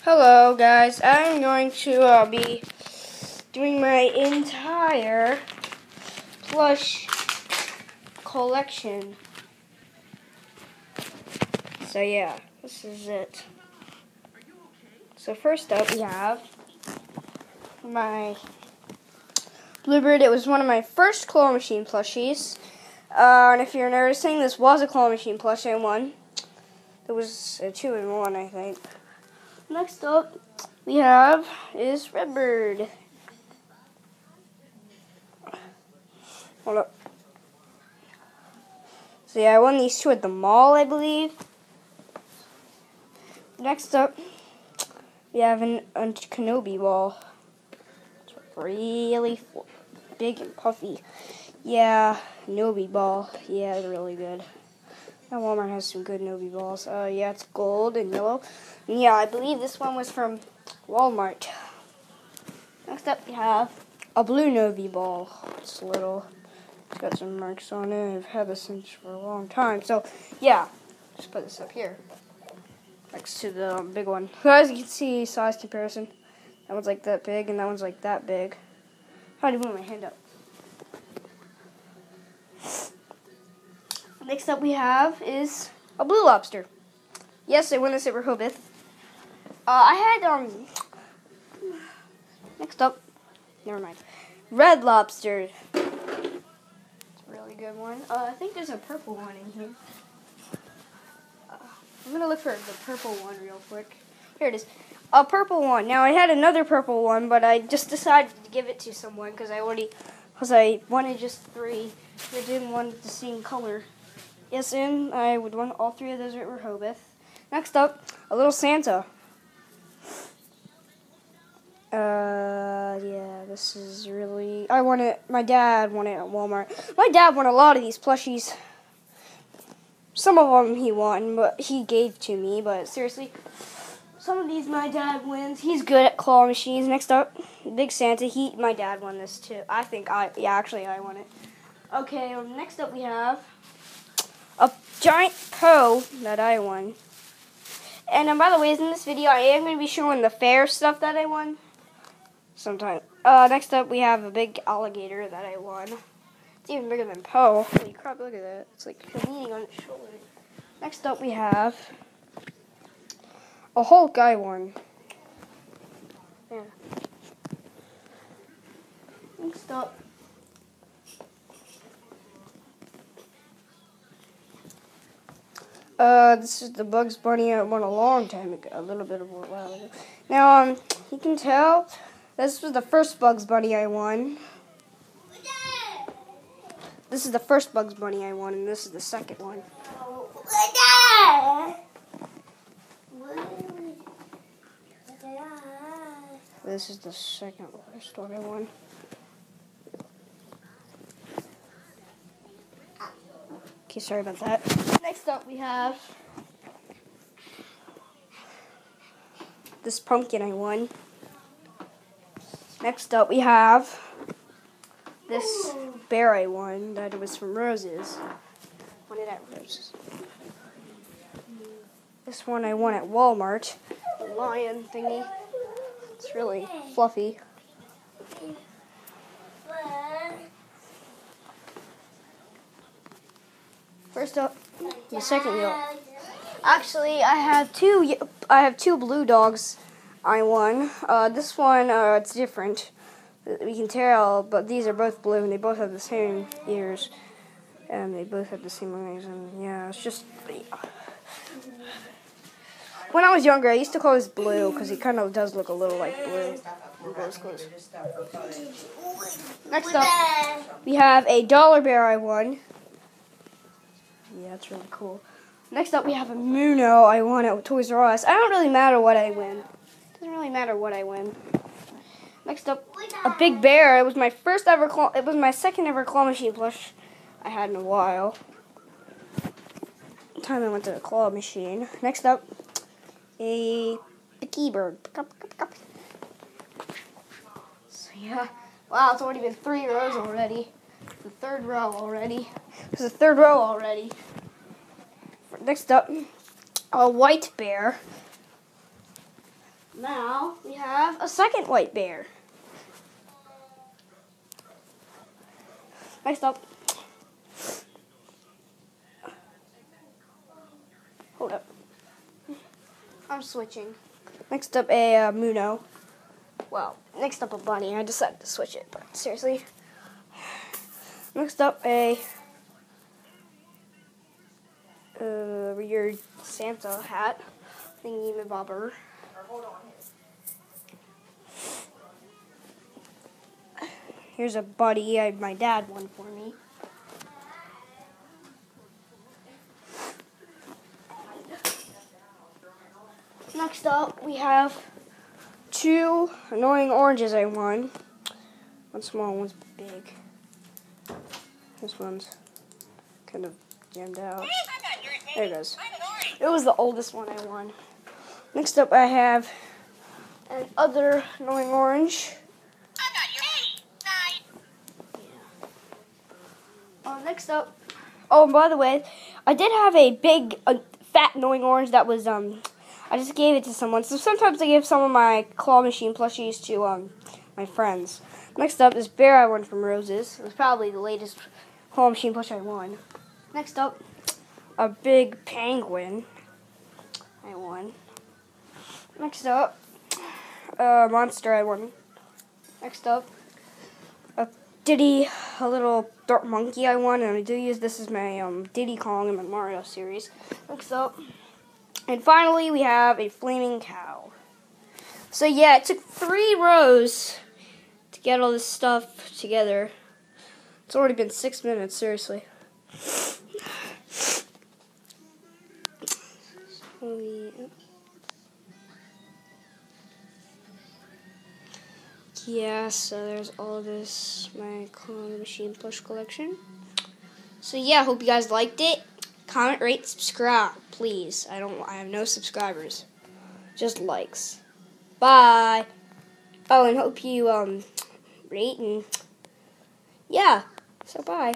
Hello guys, I'm going to be doing my entire plush collection. So yeah, this is it. So first up we have my Bluebird. It was one of my first claw machine plushies. And if you're noticing, this was a claw machine plush I won. There was a 2-in-1, I think. Next up we have is Redbird. Hold up. So yeah, I won these two at the mall, I believe. Next up we have a Kenobi ball. It's really big and puffy. Yeah, Kenobi ball. Yeah, it's really good. Now Walmart has some good Kenobi balls. Yeah, it's gold and yellow. And yeah, I believe this one was from Walmart. Next up, we have a blue Kenobi ball. It's little. It's got some marks on it. I've had this since for a long time. So, yeah, just put this up here next to the big one. So as you can see, size comparison. That one's like that big, and that one's like that big. How do you move my hand up? Next up we have is a blue lobster. Yes, I won this at Rehoboth. I had, next up, never mind, red lobster. It's a really good one. I think there's a purple one in here. I'm going to look for the purple one real quick. Here it is. A purple one. Now, I had another purple one, but I just decided to give it to someone because I wanted just 3. I didn't want the same color. Yes, and I would want all 3 of those at Rehoboth. Next up, a little Santa. Yeah, this is really... I won it. My dad won it at Walmart. My dad won a lot of these plushies. Some of them he won, but he gave to me. But seriously, some of these my dad wins. He's good at claw machines. Next up, Big Santa. My dad won this too. Actually I won it. Okay, next up we have a giant Poe that I won. And by the way, in this video, I am going to be showing the fair stuff that I won sometime. Next up, we have a big alligator that I won. It's even bigger than Poe. Holy crap, look at that. It's like leaning on its shoulder. Next up, we have a Hulk I won. Yeah. Next up, this is the Bugs Bunny I won a long time ago, a little bit of a while ago. Now, you can tell, this was the first Bugs Bunny I won. This is the first Bugs Bunny I won, and this is the second one. This is the first one I won. Okay, sorry about that. Next up, we have this pumpkin I won. Next up, we have this bear I won that was from Rose's. Won it at Rose's. This one I won at Walmart. The lion thingy. It's really fluffy. First up, the second wheel. Actually, I have two blue dogs I won. This one, it's different. We can tell, but these are both blue, and they both have the same ears. And they both have the same eyes, and yeah, it's just... When I was younger, I used to call this blue, because he kind of does look a little like blue. Next up, we have a dollar bear I won. Yeah, that's really cool. Next up, we have a Muno I won at Toys R Us. I don't really matter what I win. It doesn't really matter what I win. Next up, a big bear. It was my second ever claw machine plush I had in a while. Time I went to the claw machine. Next up, a picky bird. So yeah, wow, it's already been 3 rows already. The third row already. This is the third row already. Next up, a white bear. Now we have a second white bear. Next up. Hold up. I'm switching. Next up a Muno. Well, next up a bunny. I decided to switch it, but seriously. Next up a weird Santa hat thingy bobber. Here's a buddy my dad won for me. Next up, we have 2 annoying oranges I won. One small, one's big. This one's kind of jammed out. There it goes. It was the oldest one I won. Next up, I have another annoying orange. Next up, oh, and by the way, I did have a big, fat, annoying orange that was, I just gave it to someone. So sometimes I give some of my claw machine plushies to, my friends. Next up, this bear I won from Roses. It was probably the latest claw machine plush I won. Next up, a big penguin I won. Next up, a monster I won. Next up, a little dark monkey I won, and I do use this as my Diddy Kong in my Mario series. Next up, and finally we have a flaming cow. So yeah, it took 3 rows to get all this stuff together. It's already been 6 minutes, seriously. Yeah, so there's all this, my clone machine plush collection. So yeah, hope you guys liked it. Comment, rate, subscribe, please. I have no subscribers, just likes. Bye. Oh, and hope you rate and yeah. So bye.